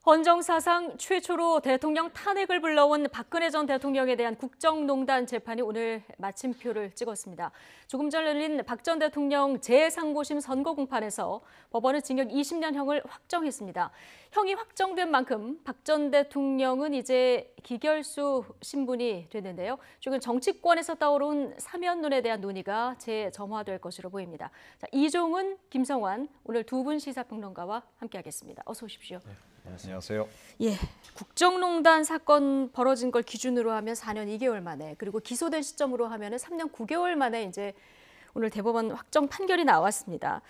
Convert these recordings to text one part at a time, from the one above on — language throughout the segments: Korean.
헌정사상 최초로 대통령 탄핵을 불러온 박근혜 전 대통령에 대한 국정농단 재판이 오늘 마침표를 찍었습니다. 조금 전 열린 박 전 대통령 제3고심 선고 공판에서 법원은 징역 20년형을 확정했습니다. 형이 확정된 만큼 박 전 대통령은 이제 기결수 신분이 됐는데요. 최근 정치권에서 떠오른 사면론에 대한 논의가 재점화될 것으로 보입니다. 자, 이종훈, 김성환, 오늘 두 분 시사평론가와 함께하겠습니다. 어서 오십시오. 네. 안녕하세요. 예, 국정농단 사건 벌어진 걸 기준으로 하면 4년 2개월 만에, 그리고 기소된 시점으로 하면 3년 9개월 만에 이제 오늘 대법원 확정 판결이 나왔습니다.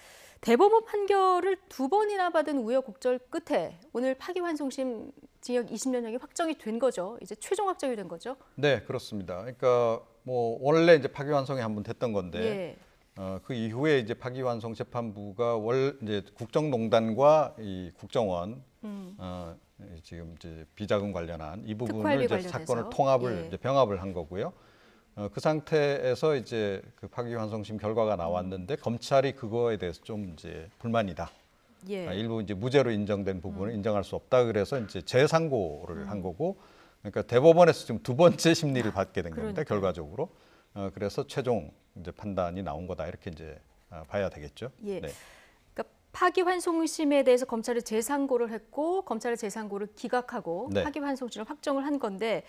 대법원 판결을 두 번이나 받은 우여곡절 끝에 오늘 파기환송심 징역 20년형이 확정이 된 거죠. 이제 최종 확정이 된 거죠. 네, 그렇습니다. 그러니까 뭐 원래 이제 파기환송이 한번 됐던 건데. 예. 그 이후에 이제 파기환송 재판부가 이제 국정농단과 이 국정원 지금 이제 비자금 관련한 이 부분을 이제 사건을 통합을 예. 이제 병합을 한 거고요. 그 상태에서 이제 그 파기환송심 결과가 나왔는데 검찰이 그거에 대해서 좀 이제 불만이다. 예. 일부 이제 무죄로 인정된 부분을 인정할 수 없다. 그래서 이제 재상고를 한 거고, 그러니까 대법원에서 지금 두 번째 심리를 받게 된 겁니다. 결과적으로. 그래서 최종 이제 판단이 나온 거다 이렇게 이제 봐야 되겠죠. 예. 네. 그러니까 파기환송심에 대해서 검찰이 재상고를 했고 검찰의 재상고를 기각하고 네. 파기환송심을 확정을 한 건데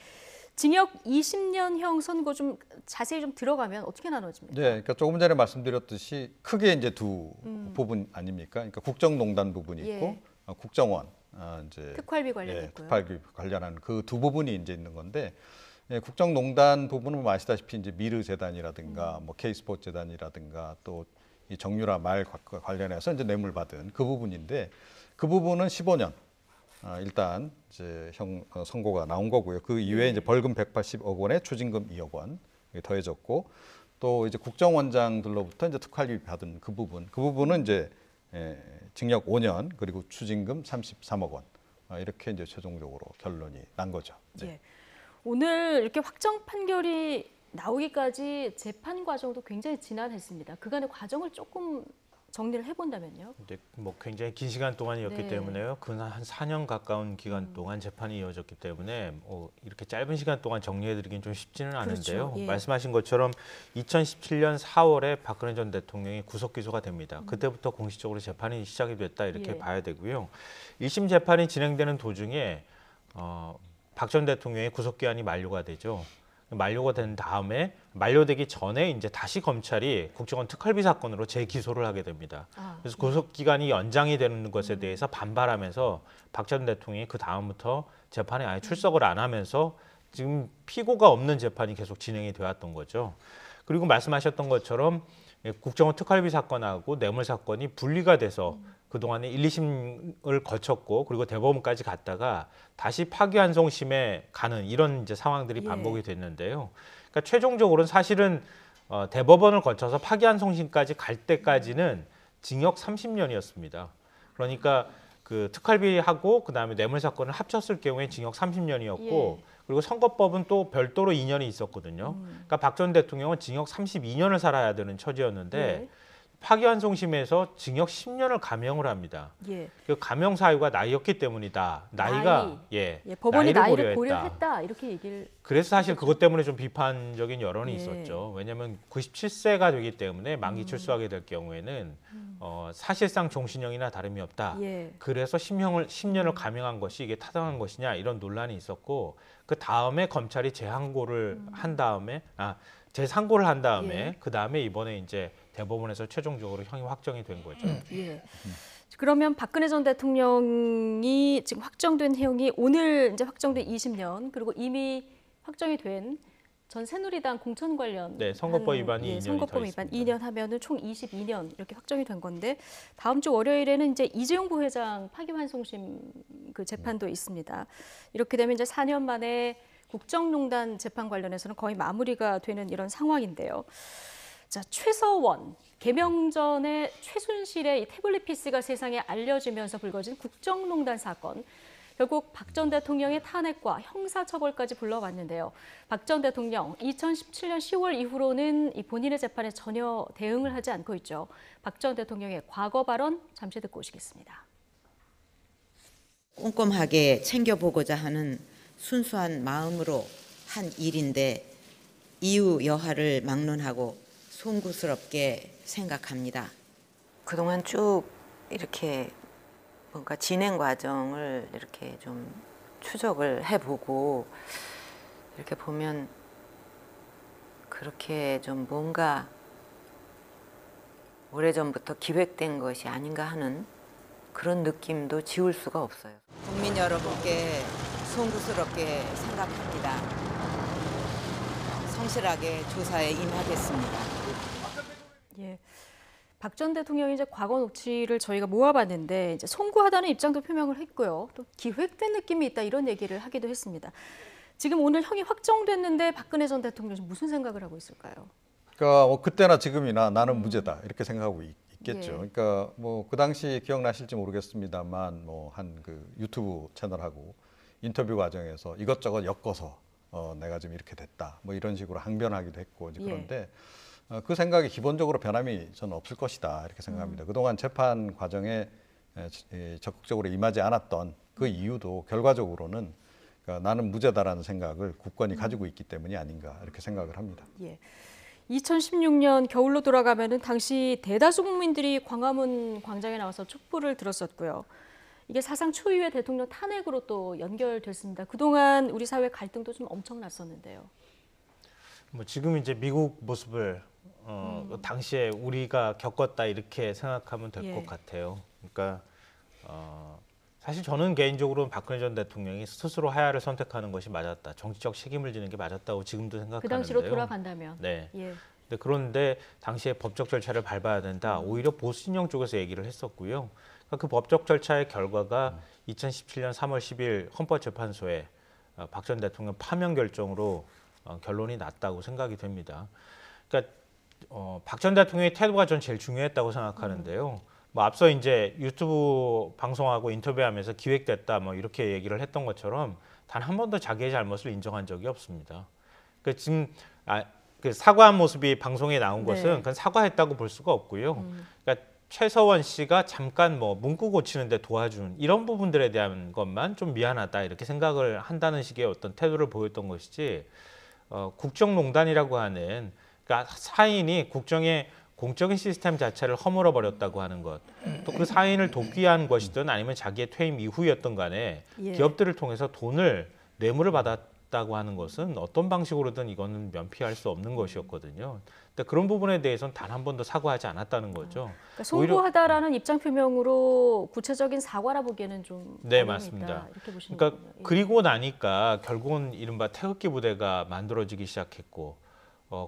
징역 20년형 선고 좀 자세히 좀 들어가면 어떻게 나눠집니까? 네, 그러니까 조금 전에 말씀드렸듯이 크게 이제 두 부분 아닙니까? 그러니까 국정농단 부분이 있고 국정원 이제 특활비 관련했고요. 특활비 관련한 그 두 부분이 이제 있는 건데. 예, 국정농단 부분은 뭐 아시다시피 이제 미르 재단이라든가 뭐 K스포츠 재단이라든가 또 이 정유라 말 관련해서 이제 뇌물 받은 그 부분인데 그 부분은 15년 일단 이제 선고가 나온 거고요. 그 이외에 이제 벌금 180억 원에 추징금 2억 원 더해졌고 또 이제 국정원장들로부터 이제 특활비 받은 그 부분은 이제 징역 5년 그리고 추징금 33억 원 이렇게 이제 최종적으로 결론이 난 거죠. 네. 예. 오늘 이렇게 확정 판결이 나오기까지 재판 과정도 굉장히 지난했습니다. 그간의 과정을 조금 정리를 해본다면요. 네, 뭐 굉장히 긴 시간 동안이었기 때문에요. 한 4년 가까운 기간 동안 재판이 이어졌기 때문에 이렇게 짧은 시간 동안 정리해드리긴 좀 쉽지는 않은데요. 그렇죠. 예. 말씀하신 것처럼 2017년 4월에 박근혜 전 대통령이 구속 기소가 됩니다. 그때부터 공식적으로 재판이 시작이 됐다 이렇게 봐야 되고요. 1심 재판이 진행되는 도중에 박 전 대통령의 구속기한이 만료가 되죠. 만료가 된 다음에 만료되기 전에 이제 다시 검찰이 국정원 특활비 사건으로 재기소를 하게 됩니다. 그래서 구속기간이 연장이 되는 것에 대해서 반발하면서 박 전 대통령이 그 다음부터 재판에 아예 출석을 안 하면서 지금 피고가 없는 재판이 계속 진행이 되었던 거죠. 그리고 말씀하셨던 것처럼 국정원 특활비 사건하고 뇌물 사건이 분리가 돼서 그동안에 1, 2심을 거쳤고 그리고 대법원까지 갔다가 다시 파기환송심에 가는 이런 이제 상황들이 반복이 됐는데요. 그러니까 최종적으로는 사실은 대법원을 거쳐서 파기환송심까지 갈 때까지는 징역 30년이었습니다. 그러니까 그 특활비하고 그다음에 뇌물 사건을 합쳤을 경우에 징역 30년이었고 그리고 선거법은 또 별도로 2년이 있었거든요. 그러니까 박 전 대통령은 징역 32년을 살아야 되는 처지였는데 파기환송심에서 징역 10년을 감형을 합니다. 그 감형 사유가 나이였기 때문이다. 나이가 법원이 나이를 고려했다 이렇게 얘기를. 그래서 사실 그것 때문에 좀 비판적인 여론이 있었죠. 왜냐하면 97세가 되기 때문에 만기 출소하게 될 경우에는 사실상 종신형이나 다름이 없다. 그래서 10년을 감형한 것이 이게 타당한 것이냐 이런 논란이 있었고 그 다음에 검찰이 재항고를 한 다음에 재상고를 한 다음에 그 다음에 이번에 이제 대법원에서 최종적으로 형이 확정이 된 거죠. 그러면 박근혜 전 대통령이 지금 확정된 형이 오늘 이제 확정된 20년 그리고 이미 확정이 된 전 새누리당 공천 관련 선거법 위반이 2년이 선거법 위반 2년 하면은 총 22년 이렇게 확정이 된 건데 다음 주 월요일에는 이제 이재용 부회장 파기환송심 그 재판도 있습니다. 이렇게 되면 이제 4년 만에 국정농단 재판 관련해서는 거의 마무리가 되는 이런 상황인데요. 자, 최서원 개명 전에 최순실의 이 태블릿 PC가 세상에 알려지면서 불거진 국정농단 사건. 결국 박 전 대통령의 탄핵과 형사처벌까지 불러왔는데요. 박 전 대통령 2017년 10월 이후로는 이 본인의 재판에 전혀 대응을 하지 않고 있죠. 박 전 대통령의 과거 발언 잠시 듣고 오시겠습니다. 꼼꼼하게 챙겨보고자 하는 순수한 마음으로 한 일인데 이유 여하를 막론하고 송구스럽게 생각합니다. 그동안 쭉 이렇게 뭔가 진행 과정을 이렇게 좀 추적을 해보고 이렇게 보면 그렇게 좀 뭔가 오래전부터 기획된 것이 아닌가 하는 그런 느낌도 지울 수가 없어요. 국민 여러분께 송구스럽게 생각합니다. 성실하게 조사에 임하겠습니다. 예. 박 전 대통령이 이제 과거 녹취를 저희가 모아봤는데 이제 송구하다는 입장도 표명을 했고요. 또 기획된 느낌이 있다 이런 얘기를 하기도 했습니다. 지금 오늘 형이 확정됐는데 박근혜 전 대통령이 무슨 생각을 하고 있을까요? 그러니까 뭐 그때나 지금이나 나는 무죄다 이렇게 생각하고 있겠죠. 예. 그러니까 뭐 그 당시 기억나실지 모르겠습니다만 뭐 한 그 유튜브 채널하고 인터뷰 과정에서 이것저것 엮어서 내가 지금 이렇게 됐다 뭐 이런 식으로 항변하기도 했고 이제 그런데 그 생각이 기본적으로 변함이 저는 없을 것이다 이렇게 생각합니다. 그동안 재판 과정에 적극적으로 임하지 않았던 그 이유도 결과적으로는 그러니까 나는 무죄다라는 생각을 굳건히 가지고 있기 때문이 아닌가 이렇게 생각을 합니다. 예. 2016년 겨울로 돌아가면은 당시 대다수 국민들이 광화문 광장에 나와서 촛불을 들었었고요. 이게 사상 초유의 대통령 탄핵으로 또 연결됐습니다. 그동안 우리 사회 갈등도 좀 엄청났었는데요. 뭐 지금 이제 미국 모습을 당시에 우리가 겪었다 이렇게 생각하면 될 것 같아요. 그러니까 사실 저는 개인적으로는 박근혜 전 대통령이 스스로 하야를 선택하는 것이 맞았다. 정치적 책임을 지는 게 맞았다고 지금도 생각하는데요. 그 당시로 돌아간다면. 네. 예. 그런데 당시에 법적 절차를 밟아야 된다. 오히려 보수 진영 쪽에서 얘기를 했었고요. 그러니까 그 법적 절차의 결과가 2017년 3월 10일 헌법재판소에 박 전 대통령 파면 결정으로 결론이 났다고 생각이 됩니다. 그러니까 박 전 대통령의 태도가 전 제일 중요했다고 생각하는데요. 뭐 앞서 이제 유튜브 방송하고 인터뷰하면서 기획됐다 뭐 이렇게 얘기를 했던 것처럼 단 한 번도 자기의 잘못을 인정한 적이 없습니다. 그 지금 그 사과한 모습이 방송에 나온 것은 그건 사과했다고 볼 수가 없고요. 그러니까 최서원 씨가 잠깐 뭐 문구 고치는데 도와준 이런 부분들에 대한 것만 좀 미안하다 이렇게 생각을 한다는 식의 어떤 태도를 보였던 것이지 국정농단이라고 하는 그러니까 사인이 국정의 공적인 시스템 자체를 허물어 버렸다고 하는 것, 또 그 사인을 돕기 위한 것이든 아니면 자기의 퇴임 이후였던 간에 기업들을 통해서 돈을 뇌물을 받았다고 하는 것은 어떤 방식으로든 이거는 면피할 수 없는 것이었거든요. 근데 그런 부분에 대해서는 단 한 번도 사과하지 않았다는 거죠. 그러니까 송구하다라는 입장 표명으로 구체적인 사과라 보기에는 좀 네, 어려움이 맞습니다. 있다, 이렇게 보시는 그러니까 거군요. 예. 그리고 나니까 결국은 이른바 태극기 부대가 만들어지기 시작했고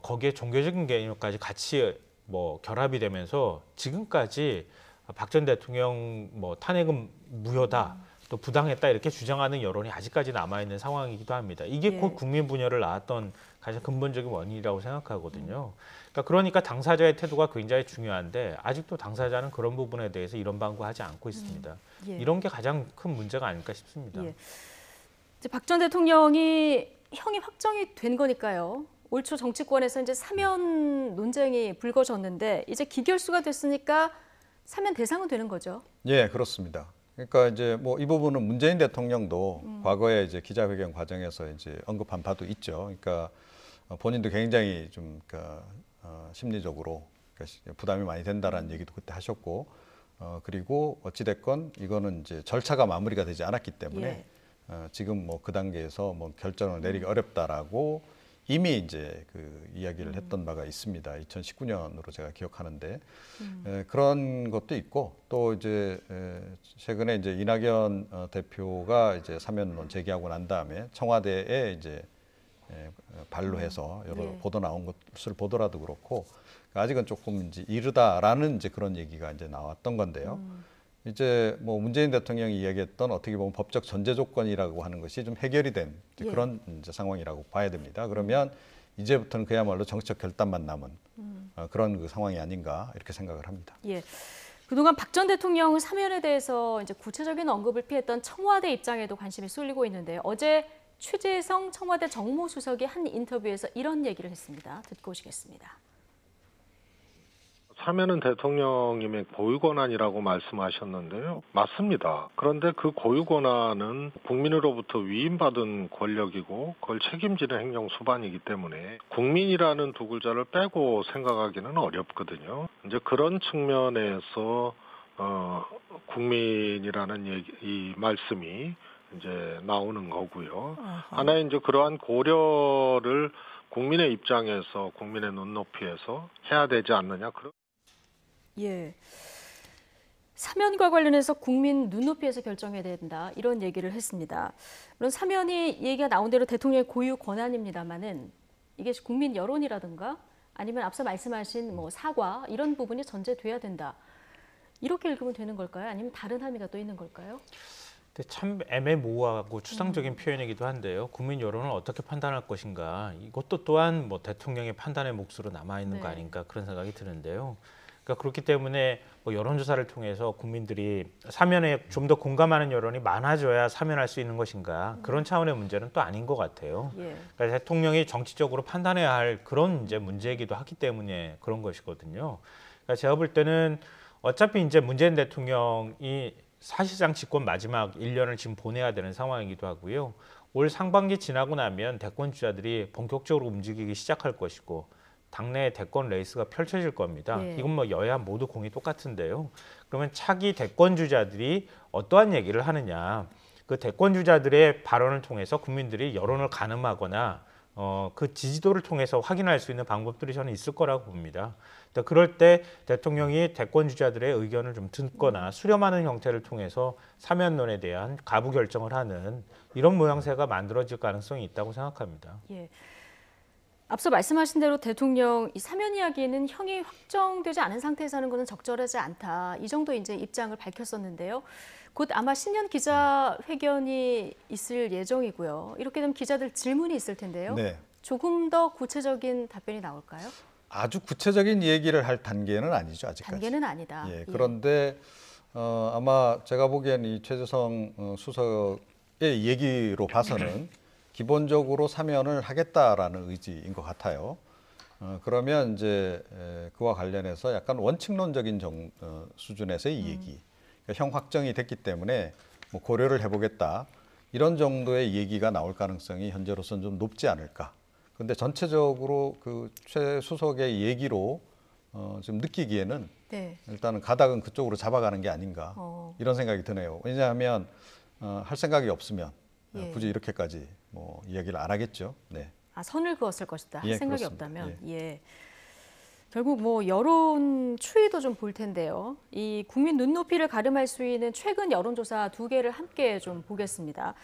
거기에 종교적인 개념까지 같이 뭐 결합이 되면서 지금까지 박 전 대통령 뭐 탄핵은 무효다 또 부당했다 이렇게 주장하는 여론이 아직까지 남아 있는 상황이기도 합니다. 이게 곧 국민 분열을 낳았던 가장 근본적인 원인이라고 생각하거든요. 그러니까 당사자의 태도가 굉장히 중요한데 아직도 당사자는 그런 부분에 대해서 이런 방구하지 않고 있습니다. 이런 게 가장 큰 문제가 아닐까 싶습니다. 이제 박 전 대통령이 형이 확정이 된 거니까요. 올 초 정치권에서 이제 사면 논쟁이 불거졌는데 이제 기결수가 됐으니까 사면 대상은 되는 거죠. 예, 그렇습니다. 그러니까 이제 뭐 이 부분은 문재인 대통령도 과거에 이제 기자회견 과정에서 이제 언급한 바도 있죠. 그러니까 본인도 굉장히 좀 그러니까 심리적으로 그러니까 부담이 많이 된다라는 얘기도 그때 하셨고, 그리고 어찌 됐건 이거는 이제 절차가 마무리가 되지 않았기 때문에 지금 뭐 그 단계에서 뭐 결정을 내리기 어렵다라고 이미 이제 그 이야기를 했던 바가 있습니다. 2019년으로 제가 기억하는데 그런 것도 있고 또 이제 최근에 이제 이낙연 대표가 이제 사면론 제기하고 난 다음에 청와대에 이제 반로해서 여러 보도 나온 것을 보더라도 그렇고 아직은 조금 이제 이르다라는 이제 그런 얘기가 이제 나왔던 건데요. 이제 뭐 문재인 대통령이 이야기했던 어떻게 보면 법적 전제 조건이라고 하는 것이 좀 해결이 된 그런 이제 상황이라고 봐야 됩니다. 그러면 이제부터는 그야말로 정치적 결단만 남은 그런 그 상황이 아닌가 이렇게 생각을 합니다. 예. 그동안 박 전 대통령 사면에 대해서 이제 구체적인 언급을 피했던 청와대 입장에도 관심이 쏠리고 있는데요. 어제 최재성 청와대 정무수석이 한 인터뷰에서 이런 얘기를 했습니다. 듣고 오시겠습니다. 사면은 대통령님의 고유 권한이라고 말씀하셨는데요. 맞습니다. 그런데 그 고유 권한은 국민으로부터 위임받은 권력이고 그걸 책임지는 행정 수반이기 때문에 국민이라는 두 글자를 빼고 생각하기는 어렵거든요. 이제 그런 측면에서 국민이라는 이 말씀이 이제 나오는 거고요. 하나의 이제 그러한 고려를 국민의 입장에서 국민의 눈높이에서 해야 되지 않느냐. 예. 사면과 관련해서 국민 눈높이에서 결정해야 된다. 이런 얘기를 했습니다. 물론 사면이 얘기가 나온 대로 대통령의 고유 권한입니다만은 이게 국민 여론이라든가 아니면 앞서 말씀하신 뭐 사과 이런 부분이 전제돼야 된다. 이렇게 읽으면 되는 걸까요? 아니면 다른 함의가 또 있는 걸까요? 참 애매모호하고 추상적인 표현이기도 한데요. 국민 여론을 어떻게 판단할 것인가. 이것도 또한 뭐 대통령의 판단의 몫으로 남아 있는 거 아닌가 그런 생각이 드는데요. 그러니까 그렇기 때문에 뭐 여론조사를 통해서 국민들이 사면에 좀 더 공감하는 여론이 많아져야 사면할 수 있는 것인가 그런 차원의 문제는 또 아닌 것 같아요. 그러니까 대통령이 정치적으로 판단해야 할 그런 이제 문제이기도 하기 때문에 그런 것이거든요. 그러니까 제가 볼 때는 어차피 이제 문재인 대통령이 사실상 집권 마지막 1년을 지금 보내야 되는 상황이기도 하고요. 올 상반기 지나고 나면 대권 주자들이 본격적으로 움직이기 시작할 것이고 당내 대권 레이스가 펼쳐질 겁니다. 이건 뭐 여야 모두 공이 똑같은데요. 그러면 차기 대권 주자들이 어떠한 얘기를 하느냐. 그 대권 주자들의 발언을 통해서 국민들이 여론을 가늠하거나 그 지지도를 통해서 확인할 수 있는 방법들이 저는 있을 거라고 봅니다. 그럴 때 대통령이 대권 주자들의 의견을 좀 듣거나 수렴하는 형태를 통해서 사면론에 대한 가부 결정을 하는 이런 모양새가 만들어질 가능성이 있다고 생각합니다. 예. 앞서 말씀하신 대로 대통령 이 사면 이야기는 형이 확정되지 않은 상태에서 하는 것은 적절하지 않다. 이 정도 이제 입장을 밝혔었는데요. 곧 아마 신년 기자회견이 있을 예정이고요. 이렇게 되면 기자들 질문이 있을 텐데요. 네. 조금 더 구체적인 답변이 나올까요? 아주 구체적인 얘기를 할 단계는 아니죠, 아직까지. 단계는 아니다. 예, 그런데 아마 제가 보기엔 이 최재성 수석의 얘기로 봐서는 기본적으로 사면을 하겠다라는 의지인 것 같아요. 그러면 이제 그와 관련해서 약간 원칙론적인 수준에서의 얘기, 그러니까 형 확정이 됐기 때문에 뭐 고려를 해보겠다 이런 정도의 얘기가 나올 가능성이 현재로서는 좀 높지 않을까. 그런데 전체적으로 그 최 수석의 얘기로 지금 느끼기에는 일단은 가닥은 그쪽으로 잡아가는 게 아닌가 이런 생각이 드네요. 왜냐하면 할 생각이 없으면 굳이 이렇게까지 뭐 이야기를 안 하겠죠. 네. 아, 선을 그었을 것이다. 할 예, 생각이 그렇습니다. 없다면. 예. 결국 뭐 여론 추이도 좀 볼 텐데요. 이 국민 눈높이를 가름할 수 있는 최근 여론조사 2개를 함께 좀 보겠습니다.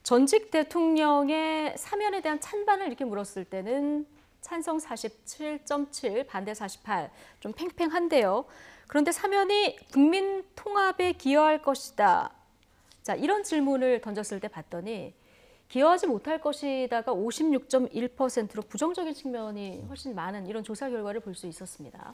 전직 대통령의 사면에 대한 찬반을 이렇게 물었을 때는 찬성 47.7, 반대 48, 좀 팽팽한데요. 그런데 사면이 국민 통합에 기여할 것이다. 자, 이런 질문을 던졌을 때 봤더니 기여하지 못할 것이다가 56.1%로 부정적인 측면이 훨씬 많은 이런 조사 결과를 볼 수 있었습니다.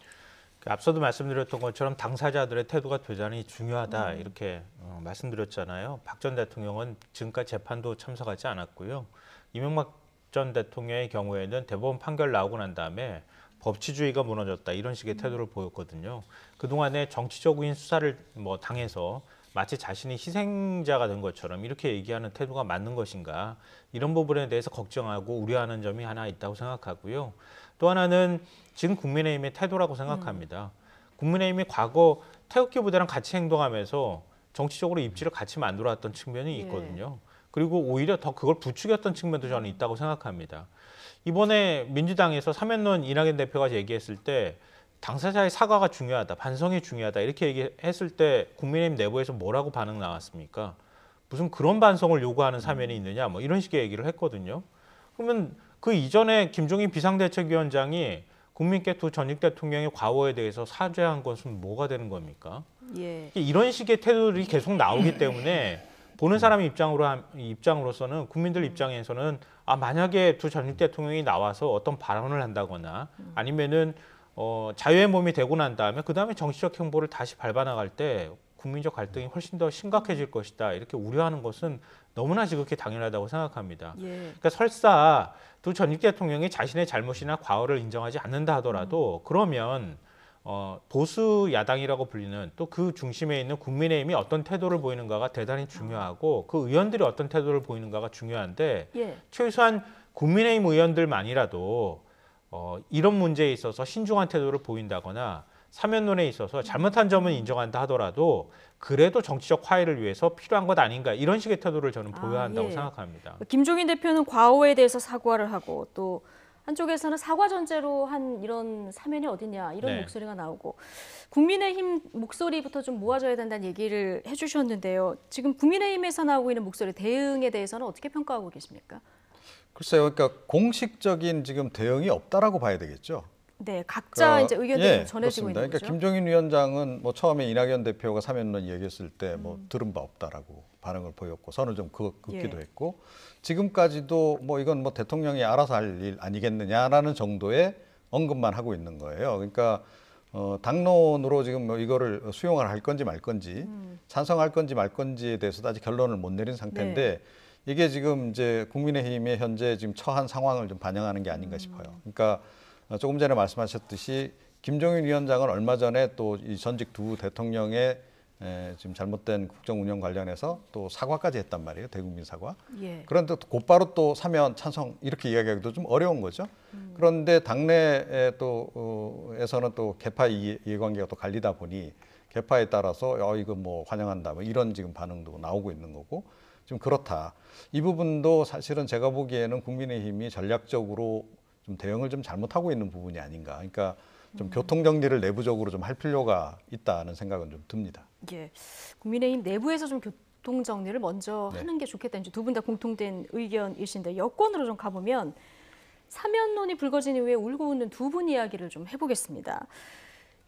앞서도 말씀드렸던 것처럼 당사자들의 태도가 대단히 중요하다 이렇게 말씀드렸잖아요. 박 전 대통령은 지금까지 재판도 참석하지 않았고요. 이명박 전 대통령의 경우에는 대법원 판결 나오고 난 다음에 법치주의가 무너졌다 이런 식의 태도를 보였거든요. 그동안에 정치적인 수사를 뭐 당해서 마치 자신이 희생자가 된 것처럼 이렇게 얘기하는 태도가 맞는 것인가 이런 부분에 대해서 걱정하고 우려하는 점이 하나 있다고 생각하고요. 또 하나는 지금 국민의힘의 태도라고 생각합니다. 국민의힘이 과거 태극기 부대랑 같이 행동하면서 정치적으로 입지를 같이 만들어왔던 측면이 있거든요. 그리고 오히려 더 그걸 부추겼던 측면도 저는 있다고 생각합니다. 이번에 민주당에서 사면론 이낙연 대표가 얘기했을 때 당사자의 사과가 중요하다, 반성이 중요하다 이렇게 얘기했을 때 국민의힘 내부에서 뭐라고 반응 나왔습니까? 무슨 그런 반성을 요구하는 사면이 있느냐 뭐 이런 식의 얘기를 했거든요. 그러면 그 이전에 김종인 비상대책위원장이 국민께 두 전직 대통령의 과오에 대해서 사죄한 것은 뭐가 되는 겁니까? 이런 식의 태도들이 계속 나오기 때문에 보는 사람 입장으로서는 국민들 입장에서는 만약에 두 전직 대통령이 나와서 어떤 발언을 한다거나 아니면은 자유의 몸이 되고 난 다음에 그 다음에 정치적 행보를 다시 밟아나갈 때 국민적 갈등이 훨씬 더 심각해질 것이다 이렇게 우려하는 것은 너무나 지극히 당연하다고 생각합니다. 그러니까 설사 두 전직 대통령이 자신의 잘못이나 과오를 인정하지 않는다 하더라도 그러면 보수 야당이라고 불리는 또 그 중심에 있는 국민의힘이 어떤 태도를 보이는가가 대단히 중요하고 그 의원들이 어떤 태도를 보이는가가 중요한데 예. 최소한 국민의힘 의원들만이라도 이런 문제에 있어서 신중한 태도를 보인다거나 사면론에 있어서 잘못한 점은 인정한다 하더라도 그래도 정치적 화해를 위해서 필요한 것 아닌가 이런 식의 태도를 저는 보여야 한다고 예. 생각합니다. 김종인 대표는 과오에 대해서 사과를 하고 또 한쪽에서는 사과 전제로 한 이런 사면이 어딨냐 이런 네. 목소리가 나오고 국민의힘 목소리부터 좀 모아줘야 된다는 얘기를 해주셨는데요. 지금 국민의힘에서 나오고 있는 목소리 대응에 대해서는 어떻게 평가하고 계십니까? 글쎄요, 그러니까 공식적인 지금 대응이 없다라고 봐야 되겠죠. 네, 각자 이제 의견들이 좀 전해지고 그렇습니다. 있는 거죠. 그러니까 김종인 위원장은 뭐 처음에 이낙연 대표가 사면론 얘기했을 때 뭐 들은 바 없다라고 반응을 보였고 선을 좀 긋기도 예. 했고 지금까지도 뭐 이건 뭐 대통령이 알아서 할 일 아니겠느냐라는 정도의 언급만 하고 있는 거예요. 그러니까 당론으로 지금 뭐 이거를 수용을 할 건지 말 건지 찬성할 건지 말 건지에 대해서도 아직 결론을 못 내린 상태인데 이게 지금 이제 국민의힘의 현재 지금 처한 상황을 좀 반영하는 게 아닌가 싶어요. 그러니까 조금 전에 말씀하셨듯이 김종인 위원장은 얼마 전에 또 이 전직 두 대통령의 지금 잘못된 국정 운영 관련해서 또 사과까지 했단 말이에요. 대국민 사과. 예. 그런데 곧바로 또 사면 찬성 이렇게 이야기하기도 좀 어려운 거죠. 그런데 당내에 또 에서는 또 개파 이해관계가 또 갈리다 보니 개파에 따라서 이거 뭐 환영한다 뭐 이런 지금 반응도 나오고 있는 거고 좀 그렇다. 이 부분도 사실은 제가 보기에는 국민의힘이 전략적으로 좀 대응을 좀 잘못하고 있는 부분이 아닌가. 그러니까 좀 교통 정리를 내부적으로 좀 할 필요가 있다는 생각은 좀 듭니다. 예. 국민의힘 내부에서 좀 교통 정리를 먼저 네. 하는 게 좋겠다는 두 분 다 공통된 의견이신데 여권으로 좀 가보면 사면론이 불거진 이후에 울고 웃는 두 분 이야기를 좀 해보겠습니다.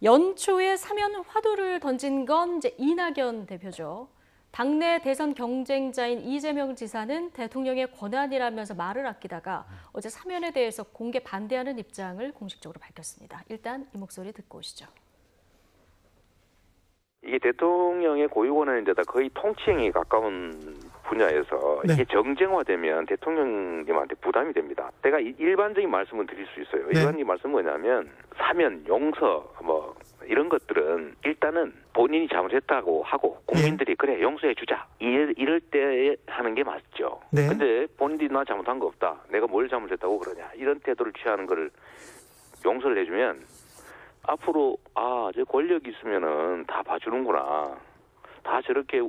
연초에 사면 화두를 던진 건 이제 이낙연 대표죠. 당내 대선 경쟁자인 이재명 지사는 대통령의 권한이라면서 말을 아끼다가 어제 사면에 대해서 공개 반대하는 입장을 공식적으로 밝혔습니다. 일단 이 목소리 듣고 오시죠. 이게 대통령의 고유 권한인데다 거의 통치행위에 가까운 분야에서 네. 이게 정쟁화되면 대통령님한테 부담이 됩니다. 제가 일반적인 말씀을 드릴 수 있어요. 네. 일반적인 말씀은 뭐냐면 사면, 용서 뭐 이런 것들은 일단은 본인이 잘못했다고 하고 국민들이 그래 용서해 주자 이럴 때 하는 게 맞죠. 네. 근데 본인들이 나 잘못한 거 없다. 내가 뭘 잘못했다고 그러냐. 이런 태도를 취하는 거를 용서를 해주면 앞으로 저 권력이 있으면은 다 봐주는구나. 다 저렇게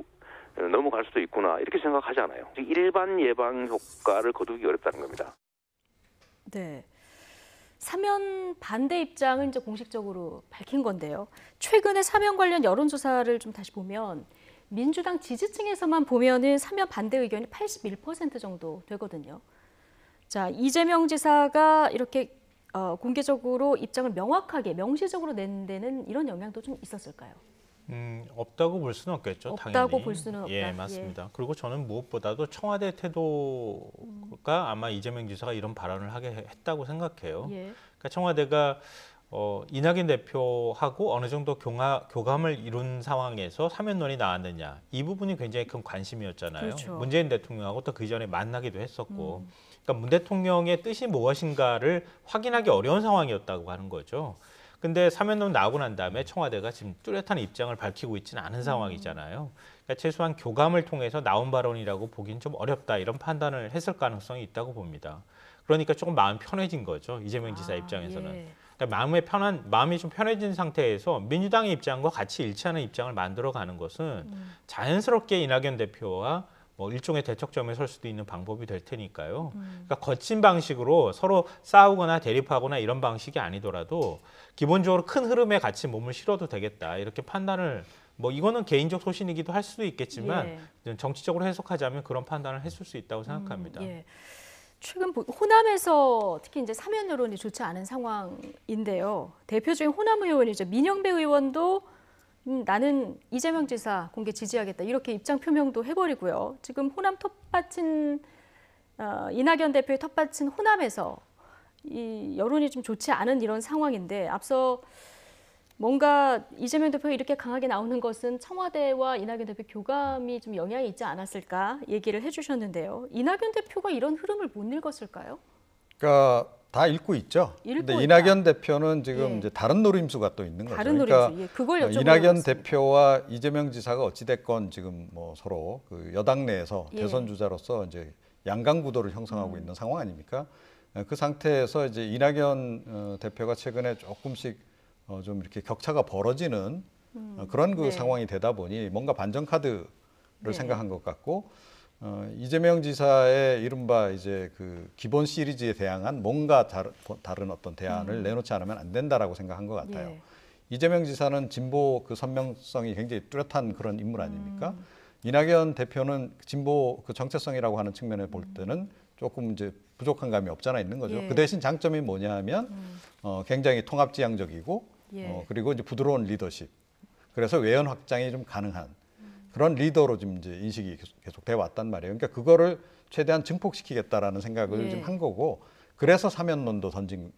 넘어갈 수도 있구나. 이렇게 생각하잖아요. 일반 예방 효과를 거두기 어렵다는 겁니다. 네. 사면 반대 입장을 이제 공식적으로 밝힌 건데요. 최근에 사면 관련 여론조사를 좀 다시 보면 민주당 지지층에서만 보면은 사면 반대 의견이 81% 정도 되거든요. 자, 이재명 지사가 이렇게 공개적으로 입장을 명확하게 명시적으로 낸 데는 이런 영향도 좀 있었을까요? 없다고 볼 수는 없겠죠. 없다고 당연히. 볼 수는 없다. 예, 맞습니다. 그리고 저는 무엇보다도 청와대 태도가 아마 이재명 지사가 이런 발언을 하게 했다고 생각해요. 예. 그러니까 청와대가 이낙연 대표하고 어느 정도 교감을 이룬 상황에서 사면론이 나왔느냐 이 부분이 굉장히 큰 관심이었잖아요. 그렇죠. 문재인 대통령하고 또 그 전에 만나기도 했었고, 그러니까 문 대통령의 뜻이 무엇인가를 확인하기 어려운 상황이었다고 하는 거죠. 근데 사면론 나오고 난 다음에 청와대가 지금 뚜렷한 입장을 밝히고 있지는 않은 상황이잖아요. 그러니까 최소한 교감을 통해서 나온 발언이라고 보기는 좀 어렵다 이런 판단을 했을 가능성이 있다고 봅니다. 그러니까 조금 마음 편해진 거죠. 이재명 지사 입장에서는. 예. 그러니까 마음이 좀 편해진 상태에서 민주당의 입장과 같이 일치하는 입장을 만들어가는 것은 자연스럽게 이낙연 대표와 뭐 일종의 대척점에 설 수도 있는 방법이 될 테니까요. 그러니까 거친 방식으로 서로 싸우거나 대립하거나 이런 방식이 아니더라도 기본적으로 큰 흐름에 같이 몸을 실어도 되겠다 이렇게 판단을 뭐 이거는 개인적 소신이기도 할 수도 있겠지만 정치적으로 해석하자면 그런 판단을 했을 수 있다고 생각합니다. 예. 최근 호남에서 특히 이제 사면 여론이 좋지 않은 상황인데요. 대표적인 호남 의원이죠. 민영배 의원도 나는 이재명 지사 공개 지지하겠다 이렇게 입장 표명도 해버리고요. 지금 호남 텃밭인 이낙연 대표의 텃밭인 호남에서 이 여론이 좀 좋지 않은 이런 상황인데 앞서 뭔가 이재명 대표가 이렇게 강하게 나오는 것은 청와대와 이낙연 대표 교감이 좀 영향이 있지 않았을까 얘기를 해주셨는데요. 이낙연 대표가 이런 흐름을 못 읽었을까요? 그러니까 다 읽고 있죠. 읽고 근데 있다. 이낙연 대표는 지금 예. 이제 다른 노림수가 또 있는 거죠. 다른 그러니까 노림수. 예, 그걸 여쭤보려고 이낙연 했습니다. 대표와 이재명 지사가 어찌 됐건 지금 뭐 서로 그 여당 내에서 예. 대선 주자로서 이제 양강 구도를 형성하고 있는 상황 아닙니까? 그 상태에서 이제 이낙연 대표가 최근에 조금씩 좀 이렇게 격차가 벌어지는 그런 그 네. 상황이 되다 보니 뭔가 반전 카드를 네. 생각한 것 같고 이재명 지사의 이른바 이제 그 기본 시리즈에 대항한 뭔가 다른 어떤 대안을 내놓지 않으면 안 된다라고 생각한 것 같아요. 예. 이재명 지사는 진보 그 선명성이 굉장히 뚜렷한 그런 인물 아닙니까? 이낙연 대표는 진보 그 정체성이라고 하는 측면에 볼 때는 조금 이제 부족한 감이 없잖아 있는 거죠. 예. 그 대신 장점이 뭐냐 하면 굉장히 통합지향적이고 예. 그리고 이제 부드러운 리더십. 그래서 외연 확장이 좀 가능한 그런 리더로 지금 이제 인식이 계속 돼 왔단 말이에요. 그러니까 그거를 최대한 증폭시키겠다라는 생각을 예. 좀 한 거고 그래서 사면론도 던진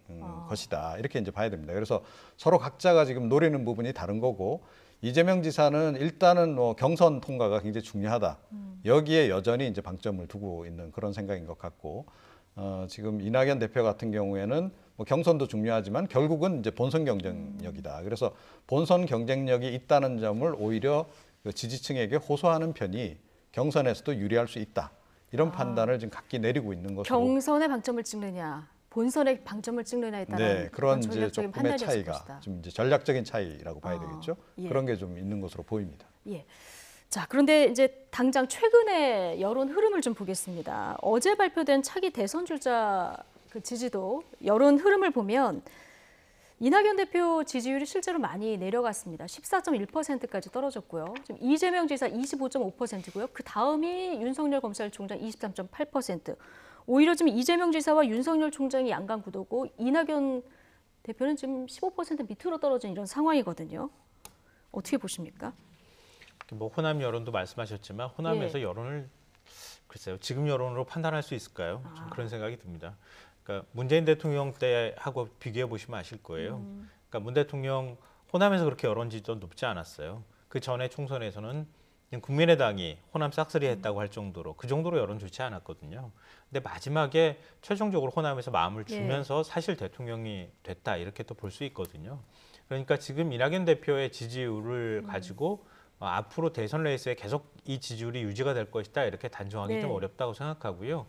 것이다. 이렇게 이제 봐야 됩니다. 그래서 서로 각자가 지금 노리는 부분이 다른 거고 이재명 지사는 일단은 뭐 경선 통과가 굉장히 중요하다. 여기에 여전히 이제 방점을 두고 있는 그런 생각인 것 같고 지금 이낙연 대표 같은 경우에는 뭐 경선도 중요하지만 결국은 이제 본선 경쟁력이다. 그래서 본선 경쟁력이 있다는 점을 오히려 그 지지층에게 호소하는 편이 경선에서도 유리할 수 있다. 이런 판단을 지금 각기 내리고 있는 것으로. 경선에 방점을 찍느냐, 본선에 방점을 찍느냐에 따른 네, 그런 이제 전략적인 조금의 판단이었을 차이가 것이다. 좀 이제 전략적인 차이라고 봐야 되겠죠. 예. 그런 게 좀 있는 것으로 보입니다. 예. 자, 그런데 이제 당장 최근의 여론 흐름을 좀 보겠습니다. 어제 발표된 차기 대선 주자 그 지지도 여론 흐름을 보면 이낙연 대표 지지율이 실제로 많이 내려갔습니다. 14.1%까지 떨어졌고요. 지금 이재명 지사 25.5%고요. 그 다음이 윤석열 검찰총장 23.8%. 오히려 지금 이재명 지사와 윤석열 총장이 양강 구도고 이낙연 대표는 지금 15% 밑으로 떨어진 이런 상황이거든요. 어떻게 보십니까? 뭐 호남 여론도 말씀하셨지만 호남에서 예. 여론을 글쎄요 지금 여론으로 판단할 수 있을까요? 좀 그런 생각이 듭니다. 그러니까 문재인 대통령 때하고 비교해 보시면 아실 거예요. 그러니까 문 대통령 호남에서 그렇게 여론 지지도 높지 않았어요. 그 전에 총선에서는 국민의당이 호남 싹쓸이 했다고 할 정도로 그 정도로 여론 좋지 않았거든요. 근데 마지막에 최종적으로 호남에서 마음을 주면서 사실 대통령이 됐다 이렇게 또 볼 수 있거든요. 그러니까 지금 이낙연 대표의 지지율을 가지고 앞으로 대선 레이스에 계속 이 지지율이 유지가 될 것이다 이렇게 단정하기 네. 좀 어렵다고 생각하고요.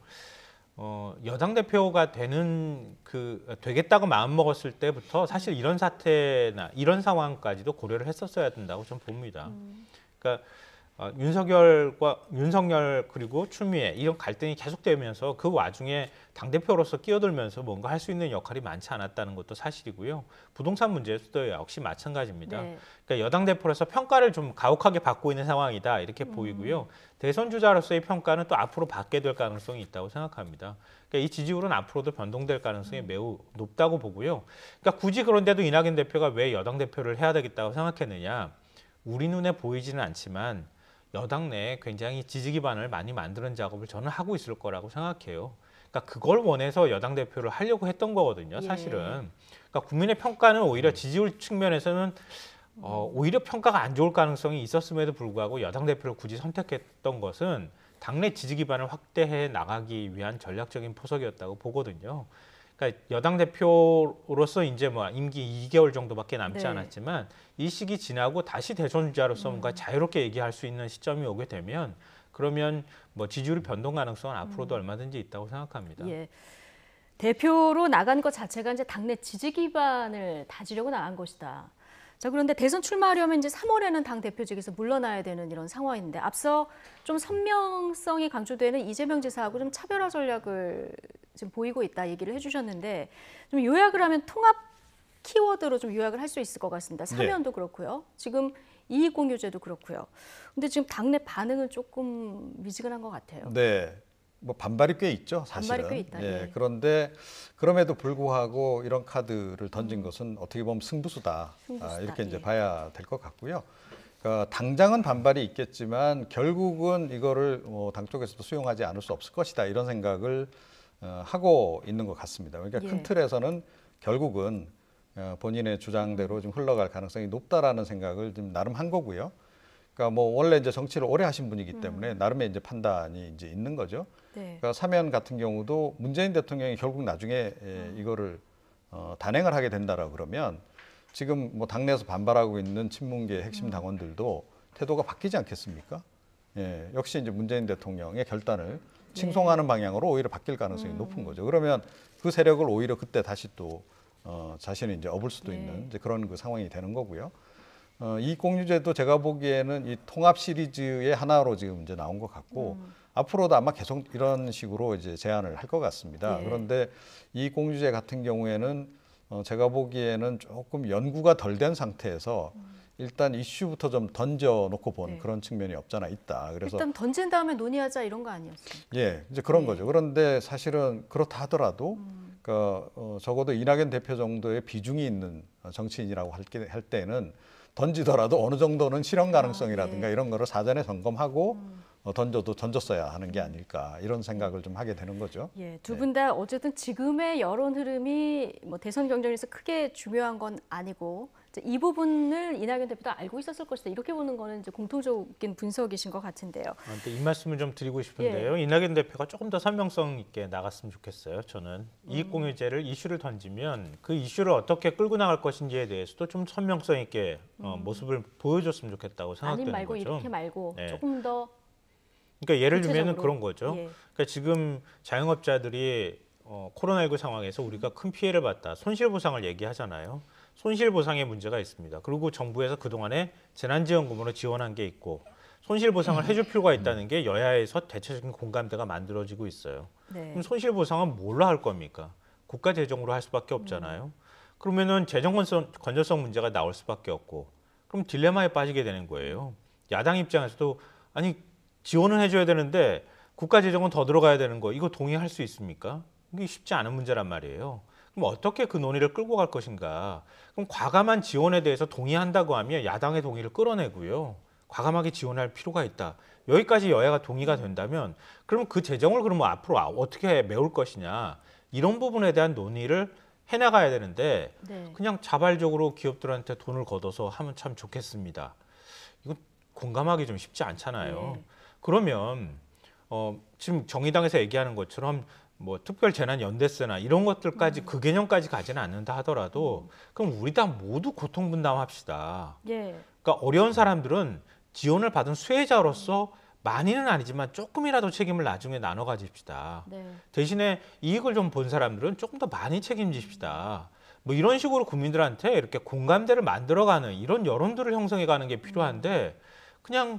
여당 대표가 되겠다고 마음 먹었을 때부터 사실 이런 사태나 이런 상황까지도 고려를 했었어야 된다고 좀 봅니다. 그러니까 윤석열 그리고 추미애 이런 갈등이 계속되면서 그 와중에 당대표로서 끼어들면서 뭔가 할 수 있는 역할이 많지 않았다는 것도 사실이고요. 부동산 문제도 역시 마찬가지입니다. 네. 그러니까 여당 대표로서 평가를 좀 가혹하게 받고 있는 상황이다 이렇게 보이고요. 대선 주자로서의 평가는 또 앞으로 받게 될 가능성이 있다고 생각합니다. 그러니까 이 지지율은 앞으로도 변동될 가능성이 매우 높다고 보고요. 그러니까 굳이 그런데도 이낙연 대표가 왜 여당 대표를 해야 되겠다고 생각했느냐. 우리 눈에 보이지는 않지만 여당 내에 굉장히 지지 기반을 많이 만드는 작업을 저는 하고 있을 거라고 생각해요. 그러니까 그걸 원해서 여당 대표를 하려고 했던 거거든요, 사실은. 그러니까 국민의 평가는 오히려 지지율 측면에서는 오히려 평가가 안 좋을 가능성이 있었음에도 불구하고 여당 대표를 굳이 선택했던 것은 당내 지지 기반을 확대해 나가기 위한 전략적인 포석이었다고 보거든요. 그러니까 여당 대표로서 이제 뭐 임기 2개월 정도밖에 남지 네. 않았지만 이 시기 지나고 다시 대선 주자로서 뭔가 자유롭게 얘기할 수 있는 시점이 오게 되면 그러면 뭐 지지율 변동 가능성은 앞으로도 얼마든지 있다고 생각합니다. 예. 대표로 나간 것 자체가 이제 당내 지지 기반을 다지려고 나간 것이다. 자, 그런데 대선 출마하려면 이제 3월에는 당 대표직에서 물러나야 되는 이런 상황인데 앞서 좀 선명성이 강조되는 이재명 지사하고 좀 차별화 전략을 지금 보이고 있다 얘기를 해주셨는데 좀 요약을 하면 통합 키워드로 좀 요약을 할 수 있을 것 같습니다. 사면도 그렇고요. 지금 이익공유제도 그렇고요. 근데 지금 당내 반응은 조금 미지근한 것 같아요. 네. 뭐 반발이 꽤 있죠, 사실은. 반발이 꽤 있다. 예, 예. 그런데 그럼에도 불구하고 이런 카드를 던진 것은 어떻게 보면 승부수다. 승부수다, 이렇게 이제 예. 봐야 될 것 같고요. 그러니까 당장은 반발이 있겠지만 결국은 이거를 당 쪽에서도 수용하지 않을 수 없을 것이다. 이런 생각을 하고 있는 것 같습니다. 그러니까 예. 큰 틀에서는 결국은 본인의 주장대로 좀 흘러갈 가능성이 높다라는 생각을 좀 나름 한 거고요. 그러니까 뭐 원래 이제 정치를 오래 하신 분이기 때문에 나름의 이제 판단이 이제 있는 거죠. 네. 그러니까 사면 같은 경우도 문재인 대통령이 결국 나중에 이거를 단행을 하게 된다라고 그러면 지금 뭐 당내에서 반발하고 있는 친문계 핵심 당원들도 태도가 바뀌지 않겠습니까? 예, 역시 이제 문재인 대통령의 결단을 칭송하는 방향으로 오히려 바뀔 가능성이 높은 거죠. 그러면 그 세력을 오히려 그때 다시 또 자신이 이제 업을 수도 있는 이제 그런 그 상황이 되는 거고요. 이익공유제도 제가 보기에는 이 통합 시리즈의 하나로 지금 이제 나온 것 같고 앞으로도 아마 계속 이런 식으로 이제 제안을 할 것 같습니다. 예. 그런데 이익공유제 같은 경우에는 제가 보기에는 조금 연구가 덜 된 상태에서 일단 이슈부터 좀 던져놓고 본 네. 그런 측면이 없잖아 있다. 그래서 일단 던진 다음에 논의하자 이런 거 아니었어요? 예, 이제 그런 네. 거죠. 그런데 사실은 그렇다 하더라도 그러니까 적어도 이낙연 대표 정도의 비중이 있는 정치인이라고 할 때는 던지더라도 어느 정도는 실현 가능성이라든가 네. 이런 거를 사전에 점검하고 던졌어야 하는 게 아닐까 이런 생각을 좀 하게 되는 거죠. 예, 두 분 다 어쨌든 지금의 여론 흐름이 뭐 대선 경쟁에서 크게 중요한 건 아니고 이제 이 부분을 이낙연 대표도 알고 있었을 것이다. 이렇게 보는 거는 이제 공통적인 분석이신 것 같은데요. 근데 이 말씀을 좀 드리고 싶은데요. 이낙연 대표가 조금 더 설명성 있게 나갔으면 좋겠어요. 저는 이익공유제를 이슈를 던지면 그 이슈를 어떻게 끌고 나갈 것인지에 대해서도 좀 설명성 있게 모습을 보여줬으면 좋겠다고 생각되는 아님 말고 거죠. 이렇게 말고 네. 조금 더 그러니까 예를 들면은 구체적으로. 그런 거죠. 예. 그러니까 지금 자영업자들이 코로나19 상황에서 우리가 큰 피해를 봤다. 손실보상을 얘기하잖아요. 손실보상에 문제가 있습니다. 그리고 정부에서 그동안에 재난지원금으로 지원한 게 있고 손실보상을 해줄 필요가 있다는 게 여야에서 대체적인 공감대가 만들어지고 있어요. 네. 그럼 손실보상은 뭘로 할 겁니까? 국가 재정으로 할 수밖에 없잖아요. 그러면은 재정 건전성 문제가 나올 수밖에 없고 그럼 딜레마에 빠지게 되는 거예요. 야당 입장에서도 아니 지원은 해줘야 되는데 국가 재정은 더 들어가야 되는 거 이거 동의할 수 있습니까? 이게 쉽지 않은 문제란 말이에요. 그럼 어떻게 그 논의를 끌고 갈 것인가? 그럼 과감한 지원에 대해서 동의한다고 하면 야당의 동의를 끌어내고요. 과감하게 지원할 필요가 있다. 여기까지 여야가 동의가 된다면 그럼 그 재정을 그러면 앞으로 어떻게 메울 것이냐 이런 부분에 대한 논의를 해나가야 되는데 네. 그냥 자발적으로 기업들한테 돈을 걷어서 하면 참 좋겠습니다. 이거 공감하기 좀 쉽지 않잖아요. 네. 그러면 지금 정의당에서 얘기하는 것처럼 뭐 특별 재난 연대세나 이런 것들까지 그 개념까지 가지는 않는다 하더라도 그럼 우리 다 모두 고통 분담합시다. 예. 그러니까 어려운 사람들은 지원을 받은 수혜자로서 많이는 아니지만 조금이라도 책임을 나중에 나눠 가집시다. 네. 대신에 이익을 좀 본 사람들은 조금 더 많이 책임지십시다. 뭐 이런 식으로 국민들한테 이렇게 공감대를 만들어가는 이런 여론들을 형성해가는 게 필요한데 그냥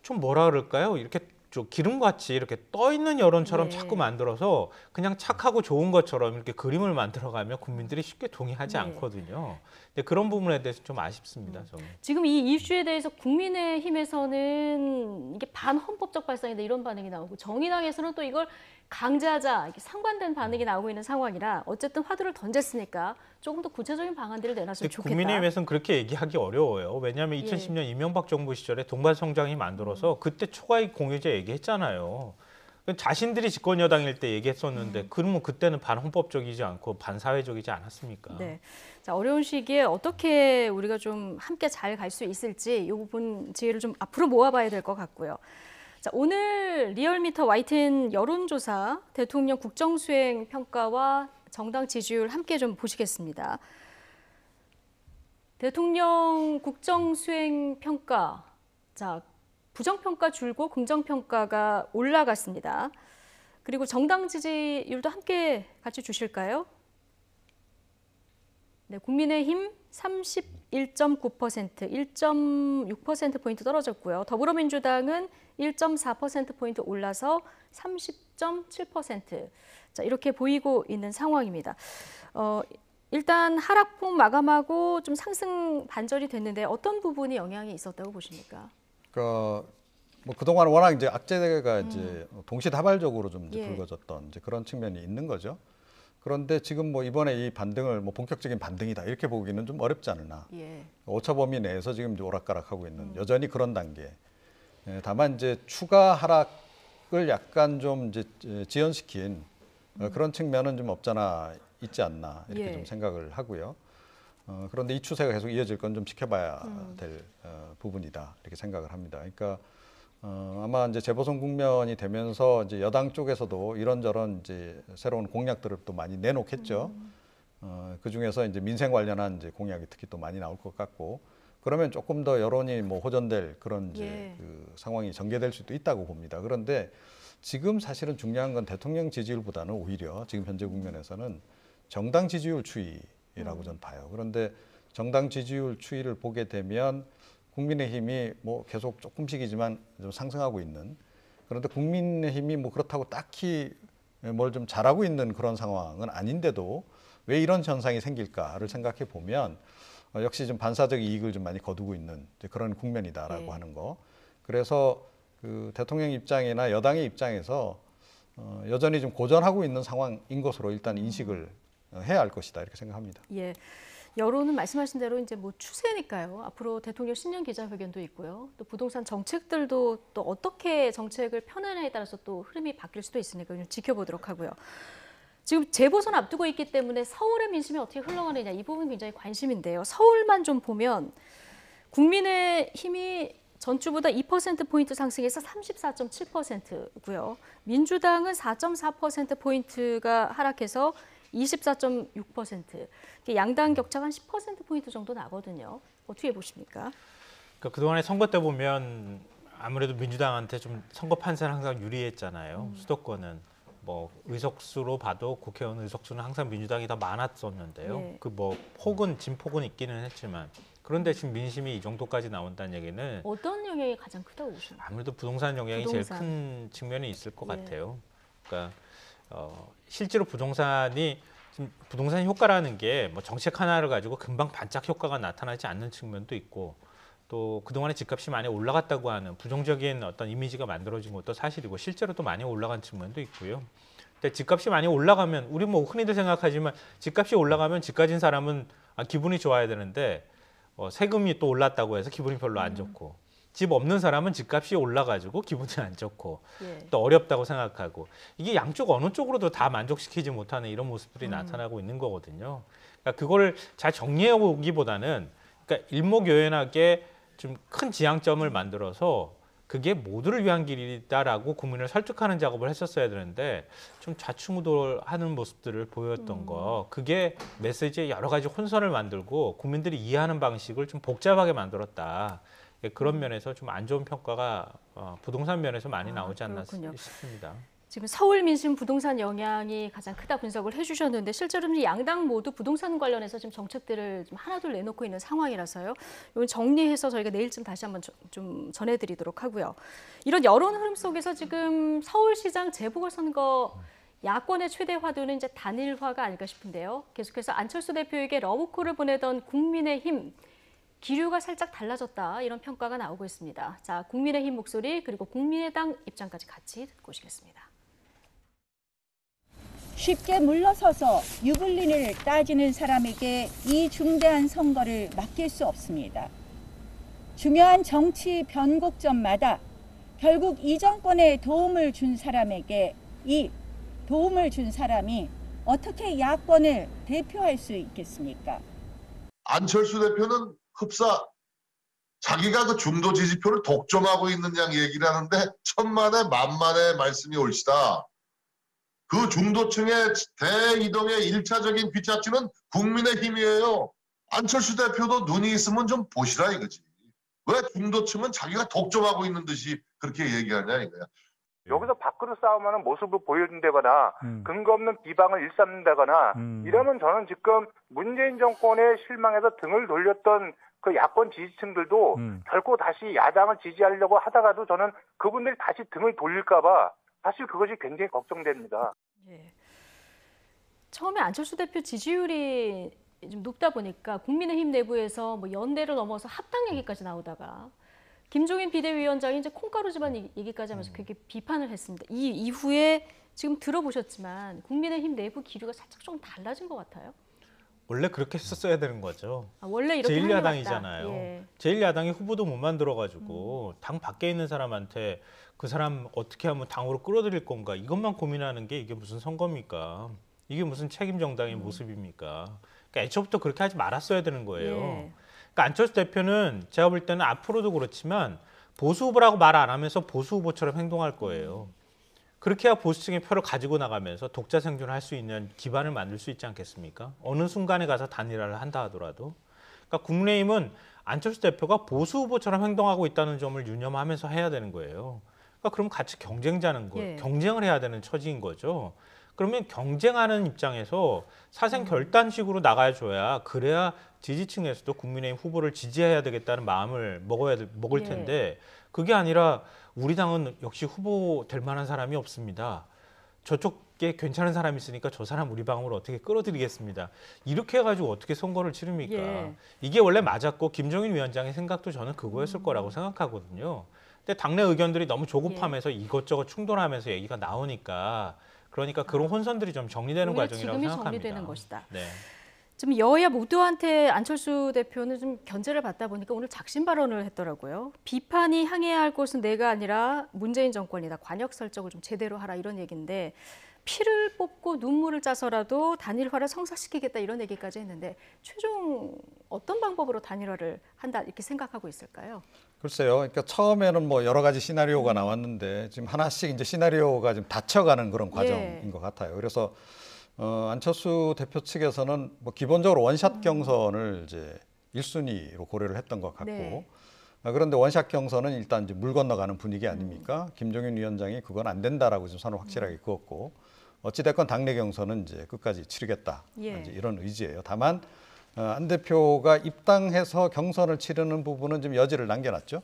좀 뭐라 그럴까요? 이렇게 좀 기름같이 이렇게 떠 있는 여론처럼 네. 자꾸 만들어서 그냥 착하고 좋은 것처럼 이렇게 그림을 만들어가면 국민들이 쉽게 동의하지 네. 않거든요. 근데 그런 부분에 대해서 좀 아쉽습니다. 저는. 지금 이 이슈에 대해서 국민의힘에서는 이게 반헌법적 발상이다 이런 반응이 나오고 정의당에서는 또 이걸 강제하자 이렇게 상반된 반응이 나오고 있는 상황이라 어쨌든 화두를 던졌으니까 조금 더 구체적인 방안들을 내놨으면 근데 좋겠다. 국민의힘에서는 그렇게 얘기하기 어려워요. 왜냐하면 2010년 이명박 정부 시절에 동반성장이 만들어서 그때 초과이익 공유제 얘기했잖아요. 자신들이 집권 여당일 때 얘기했었는데 그러면 그때는 반헌법적이지 않고 반사회적이지 않았습니까? 네. 자, 어려운 시기에 어떻게 우리가 좀 함께 잘 갈 수 있을지 이 부분 지혜를 좀 앞으로 모아봐야 될 것 같고요. 자, 오늘 리얼미터 YTN 여론조사 대통령 국정수행 평가와 정당 지지율 함께 좀 보시겠습니다. 대통령 국정수행 평가, 자, 부정평가 줄고 긍정평가가 올라갔습니다. 그리고 정당 지지율도 함께 같이 주실까요? 네, 국민의힘 31.9%, 1.6%포인트 떨어졌고요. 더불어민주당은 1.4%포인트 올라서 30.7%. 자, 이렇게 보이고 있는 상황입니다. 일단 하락폭 마감하고 좀 상승 반전이 됐는데 어떤 부분이 영향이 있었다고 보십니까? 그러니까 뭐 그동안 워낙 이제 악재가 이제 동시다발적으로 좀 이제 예. 불거졌던 이제 그런 측면이 있는 거죠. 그런데 지금 뭐 이번에 이 반등을 뭐 본격적인 반등이다 이렇게 보기는 좀 어렵지 않으나 예. 오차 범위 내에서 지금 이제 오락가락하고 있는 여전히 그런 단계. 예, 다만 이제 추가 하락을 약간 좀 이제 지연시킨 그런 측면은 좀 없잖아 있지 않나 이렇게 예. 좀 생각을 하고요. 그런데 이 추세가 계속 이어질 건 좀 지켜봐야 될 부분이다 이렇게 생각을 합니다. 그러니까 아마 이제 재보선 국면이 되면서 이제 여당 쪽에서도 이런저런 이제 새로운 공약들을 또 많이 내놓겠죠. 그 중에서 이제 민생 관련한 이제 공약이 특히 또 많이 나올 것 같고, 그러면 조금 더 여론이 뭐 호전될 그런 이제 그 상황이 전개될 수도 있다고 봅니다. 그런데 지금 사실은 중요한 건 대통령 지지율보다는 오히려 지금 현재 국면에서는 정당 지지율 추이라고 저는 봐요. 그런데 정당 지지율 추이를 보게 되면 국민의힘이 뭐 계속 조금씩이지만 좀 상승하고 있는, 그런데 국민의힘이 뭐 그렇다고 딱히 뭘 좀 잘하고 있는 그런 상황은 아닌데도 왜 이런 현상이 생길까를 생각해 보면 역시 좀 반사적 이익을 좀 많이 거두고 있는 그런 국면이다라고 하는 거. 그래서 그 대통령 입장이나 여당의 입장에서 여전히 좀 고전하고 있는 상황인 것으로 일단 인식을 해야 할 것이다 이렇게 생각합니다. 예. 여론은 말씀하신 대로 이제 뭐 추세니까요. 앞으로 대통령 신년 기자회견도 있고요. 또 부동산 정책들도 또 어떻게 정책을 펴내냐에 따라서 또 흐름이 바뀔 수도 있으니까 좀 지켜보도록 하고요. 지금 재보선 앞두고 있기 때문에 서울의 민심이 어떻게 흘러가느냐 이 부분 굉장히 관심인데요. 서울만 좀 보면 국민의힘이 전주보다 2%포인트 상승해서 34.7%고요. 민주당은 4.4%포인트가 하락해서 24.6%. 양당 격차가 한 10%포인트 정도 나거든요. 어떻게 보십니까? 그러니까 그동안에 선거 때 보면 아무래도 민주당한테 좀 선거 판세는 항상 유리했잖아요. 수도권은. 뭐 의석수로 봐도 국회의원 의석수는 항상 민주당이 더 많았었는데요. 예. 그 뭐 폭은 진폭은 있기는 했지만, 그런데 지금 민심이 이 정도까지 나온다는 얘기는 어떤 영향이 가장 크다고 보십니까? 아무래도 부동산 영향이 부동산. 제일 큰 측면이 있을 것 예. 같아요. 그러니까 실제로 부동산이 지금 부동산 효과라는 게 뭐 정책 하나를 가지고 금방 반짝 효과가 나타나지 않는 측면도 있고, 또 그동안에 집값이 많이 올라갔다고 하는 부정적인 어떤 이미지가 만들어진 것도 사실이고 실제로 또 많이 올라간 측면도 있고요. 근데 집값이 많이 올라가면 우리 뭐 흔히들 생각하지만 집값이 올라가면 집 가진 사람은 기분이 좋아야 되는데 세금이 또 올랐다고 해서 기분이 별로 안 좋고, 집 없는 사람은 집값이 올라가지고 기분이 안 좋고 또 어렵다고 생각하고, 이게 양쪽 어느 쪽으로도 다 만족시키지 못하는 이런 모습들이 나타나고 있는 거거든요. 그러니까 그걸 잘 정리해 보기보다는 그러니까 일목요연하게 좀 큰 지향점을 만들어서 그게 모두를 위한 길이다라고 국민을 설득하는 작업을 했었어야 되는데 좀 좌충우돌하는 모습들을 보였던 거, 그게 메시지에 여러 가지 혼선을 만들고 국민들이 이해하는 방식을 좀 복잡하게 만들었다. 그런 면에서 좀 안 좋은 평가가 부동산 면에서 많이 나오지 않나 그렇군요. 싶습니다. 지금 서울 민심 부동산 영향이 가장 크다 분석을 해주셨는데 실제로 양당 모두 부동산 관련해서 지금 정책들을 좀 하나둘 내놓고 있는 상황이라서요. 이건 정리해서 저희가 내일쯤 다시 한번 좀 전해드리도록 하고요. 이런 여론 흐름 속에서 지금 서울시장 재보궐선거 야권의 최대 화두는 이제 단일화가 아닐까 싶은데요. 계속해서 안철수 대표에게 러브콜을 보내던 국민의힘 기류가 살짝 달라졌다 이런 평가가 나오고 있습니다. 자, 국민의힘 목소리 그리고 국민의당 입장까지 같이 듣고 오시겠습니다. 쉽게 물러서서 유불린을 따지는 사람에게 이 중대한 선거를 맡길 수 없습니다. 중요한 정치 변곡점마다 결국 이 정권에 도움을 준 사람에게 이 도움을 준 사람이 어떻게 야권을 대표할 수 있겠습니까? 안철수 대표는 흡사 자기가 그 중도 지지표를 독점하고 있는 양 얘기를 하는데 천만에 만만의 말씀이 옳시다. 그 중도층의 대이동의 1차적인 귀착지는 국민의힘이에요. 안철수 대표도 눈이 있으면 좀 보시라 이거지. 왜 중도층은 자기가 독점하고 있는 듯이 그렇게 얘기하냐 이거야. 여기서 밖으로 싸움하는 모습을 보여준다거나 근거 없는 비방을 일삼는다거나 이러면 저는 지금 문재인 정권에 실망해서 등을 돌렸던 그 야권 지지층들도 결코 다시 야당을 지지하려고 하다가도 저는 그분들이 다시 등을 돌릴까 봐 사실 그것이 굉장히 걱정됩니다. 예. 처음에 안철수 대표 지지율이 좀 높다 보니까 국민의힘 내부에서 뭐 연대를 넘어서 합당 얘기까지 나오다가 김종인 비대위원장이 이제 콩가루 집안 얘기까지 하면서 그렇게 비판을 했습니다. 이 이후에 지금 들어보셨지만 국민의힘 내부 기류가 살짝 좀 달라진 것 같아요. 원래 그렇게 했었어야 되는 거죠. 원래 이렇게 하는 게 제1야당이잖아요. 예. 제1야당이 후보도 못 만들어가지고 당 밖에 있는 사람한테 그 사람 어떻게 하면 당으로 끌어들일 건가 이것만 고민하는 게 이게 무슨 선거입니까? 이게 무슨 책임 정당의 모습입니까? 그러니까 애초부터 그렇게 하지 말았어야 되는 거예요. 예. 그러니까 안철수 대표는 제가 볼 때는 앞으로도 그렇지만 보수 후보라고 말 안 하면서 보수 후보처럼 행동할 거예요. 그렇게 해야 보수층의 표를 가지고 나가면서 독자 생존을 할 수 있는 기반을 만들 수 있지 않겠습니까? 어느 순간에 가서 단일화를 한다 하더라도. 그러니까 국민의힘은 안철수 대표가 보수 후보처럼 행동하고 있다는 점을 유념하면서 해야 되는 거예요. 그러니까 그럼 같이 경쟁자는 거, 예. 경쟁을 해야 되는 처지인 거죠. 그러면 경쟁하는 입장에서 사생 결단식으로 나가줘야 그래야 지지층에서도 국민의힘 후보를 지지해야 되겠다는 마음을 먹을 텐데 그게 아니라 우리 당은 역시 후보 될 만한 사람이 없습니다. 저쪽에 괜찮은 사람이 있으니까 저 사람 우리 방으로 어떻게 끌어들이겠습니다. 이렇게 해가지고 어떻게 선거를 치릅니까? 예. 이게 원래 맞았고 김종인 위원장의 생각도 저는 그거였을 거라고 생각하거든요. 근데 당내 의견들이 너무 조급하면서 이것저것 충돌하면서 얘기가 나오니까 그러니까 그런 혼선들이 좀 정리되는 과정이라고 지금이 생각합니다. 정리되는 것이다. 네. 지금 여야 모두한테 안철수 대표는 좀 견제를 받다 보니까 오늘 작심 발언을 했더라고요. 비판이 향해야 할 곳은 내가 아니라 문재인 정권이다. 관역 설정을 좀 제대로 하라 이런 얘기인데 피를 뽑고 눈물을 짜서라도 단일화를 성사시키겠다 이런 얘기까지 했는데 최종 어떤 방법으로 단일화를 한다 이렇게 생각하고 있을까요? 글쎄요. 그러니까 처음에는 뭐 여러 가지 시나리오가 나왔는데 지금 하나씩 이제 시나리오가 좀 닫혀가는 그런 과정인 것 같아요. 그래서 안철수 대표 측에서는 뭐 기본적으로 원샷 경선을 이제 1순위로 고려를 했던 것 같고 네. 그런데 원샷 경선은 일단 이제 물 건너가는 분위기 아닙니까? 김종인 위원장이 그건 안 된다라고 지금 선을 확실하게 그었고 어찌됐건 당내 경선은 이제 끝까지 치르겠다 이제 이런 의지예요. 다만 안 대표가 입당해서 경선을 치르는 부분은 좀 여지를 남겨놨죠.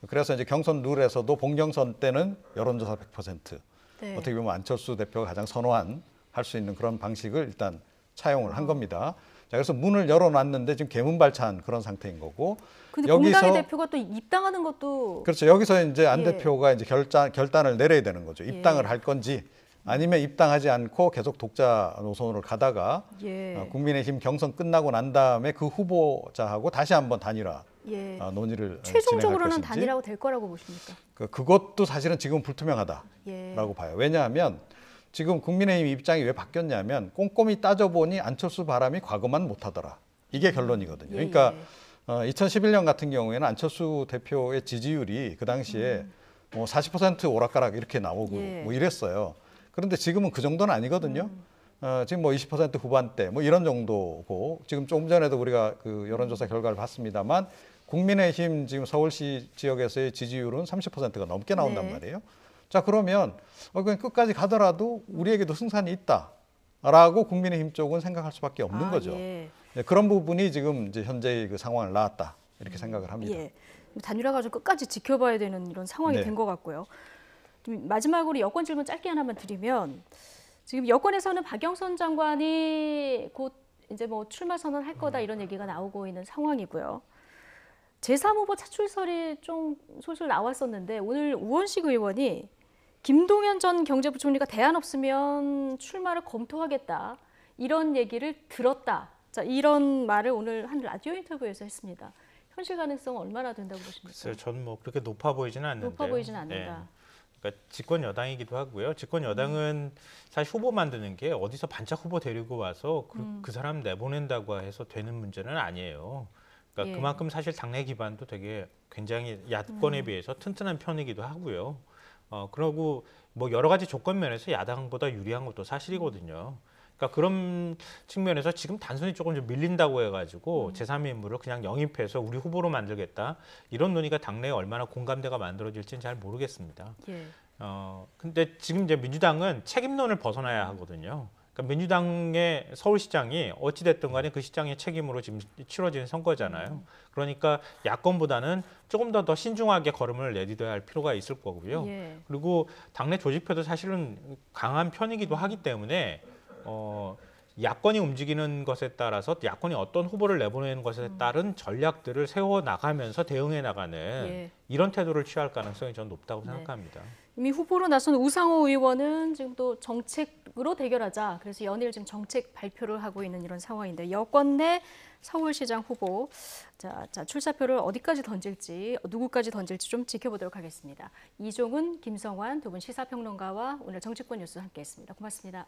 그래서 이제 경선 룰에서도 본경선 때는 여론조사 100% 네. 어떻게 보면 안철수 대표가 가장 선호한 할 수 있는 그런 방식을 일단 차용을 한 겁니다. 자, 그래서 문을 열어놨는데 지금 개문발차한 그런 상태인 거고. 근데 공당의 대표가 또 입당하는 것도 그렇죠. 여기서 이제 안 대표가 이제 결단을 내려야 되는 거죠. 입당을 할 건지 아니면 입당하지 않고 계속 독자 노선으로 가다가 국민의힘 경선 끝나고 난 다음에 그 후보자하고 다시 한번 단일화 논의를 최종적으로는 진행할 것인지. 단일화가 될 거라고 보십니까? 그것도 사실은 지금 불투명하다라고 봐요. 왜냐하면 지금 국민의힘 입장이 왜 바뀌었냐면 꼼꼼히 따져보니 안철수 바람이 과거만 못하더라. 이게 결론이거든요. 그러니까 2011년 같은 경우에는 안철수 대표의 지지율이 그 당시에 뭐 40% 오락가락 이렇게 나오고 뭐 이랬어요. 그런데 지금은 그 정도는 아니거든요. 지금 뭐 20% 후반대 뭐 이런 정도고 지금 조금 전에도 우리가 그 여론조사 결과를 봤습니다만 국민의힘 지금 서울시 지역에서의 지지율은 30%가 넘게 나온단 말이에요. 자, 그러면 그냥 끝까지 가더라도 우리에게도 승산이 있다라고 국민의힘 쪽은 생각할 수밖에 없는 거죠. 그런 부분이 지금 이제 현재의 그 상황을 낳았다 이렇게 생각을 합니다. 단일화 과정 끝까지 지켜봐야 되는 이런 상황이 된 것 같고요. 마지막으로 여권 질문 짧게 하나만 드리면 지금 여권에서는 박영선 장관이 곧 이제 뭐 출마 선언할 거다 이런 얘기가 나오고 있는 상황이고요. 제3후보 차출설이 좀 솔솔 나왔었는데 오늘 우원식 의원이 김동연 전 경제부총리가 대안 없으면 출마를 검토하겠다 이런 얘기를 들었다. 자, 이런 말을 오늘 한 라디오 인터뷰에서 했습니다. 현실 가능성 얼마나 된다고 보십니까? 글쎄요, 저는 뭐 그렇게 높아 보이지는 않는데요. 높아 보이지는 않는다. 그러니까 집권 여당이기도 하고요. 집권 여당은 사실 후보 만드는 게 어디서 반짝 후보 데리고 와서 그 사람 내보낸다고 해서 되는 문제는 아니에요. 그러니까 그만큼 사실 당내 기반도 되게 굉장히 야권에 비해서 튼튼한 편이기도 하고요. 그리고 뭐 여러 가지 조건 면에서 야당보다 유리한 것도 사실이거든요. 그러니까 그런 측면에서 지금 단순히 조금 좀 밀린다고 해가지고 제3의 인물을 그냥 영입해서 우리 후보로 만들겠다 이런 논의가 당내에 얼마나 공감대가 만들어질지는 잘 모르겠습니다. 근데 지금 이제 민주당은 책임론을 벗어나야 하거든요. 그러니까 민주당의 서울시장이 어찌됐든 간에 그 시장의 책임으로 지금 치러지는 선거잖아요. 그러니까 야권보다는 조금 더 신중하게 걸음을 내딛어야 할 필요가 있을 거고요. 그리고 당내 조직표도 사실은 강한 편이기도 하기 때문에 야권이 움직이는 것에 따라서 야권이 어떤 후보를 내보내는 것에 따른 전략들을 세워나가면서 대응해 나가는 이런 태도를 취할 가능성이 저는 높다고 생각합니다. 이미 후보로 나선 우상호 의원은 지금 또 정책으로 대결하자. 그래서 연일 지금 정책 발표를 하고 있는 이런 상황인데 여권 내 서울시장 후보 자 출사표를 어디까지 던질지 누구까지 던질지 좀 지켜보도록 하겠습니다. 이종훈, 김성환 두 분 시사평론가와 오늘 정치권 뉴스 함께했습니다. 고맙습니다.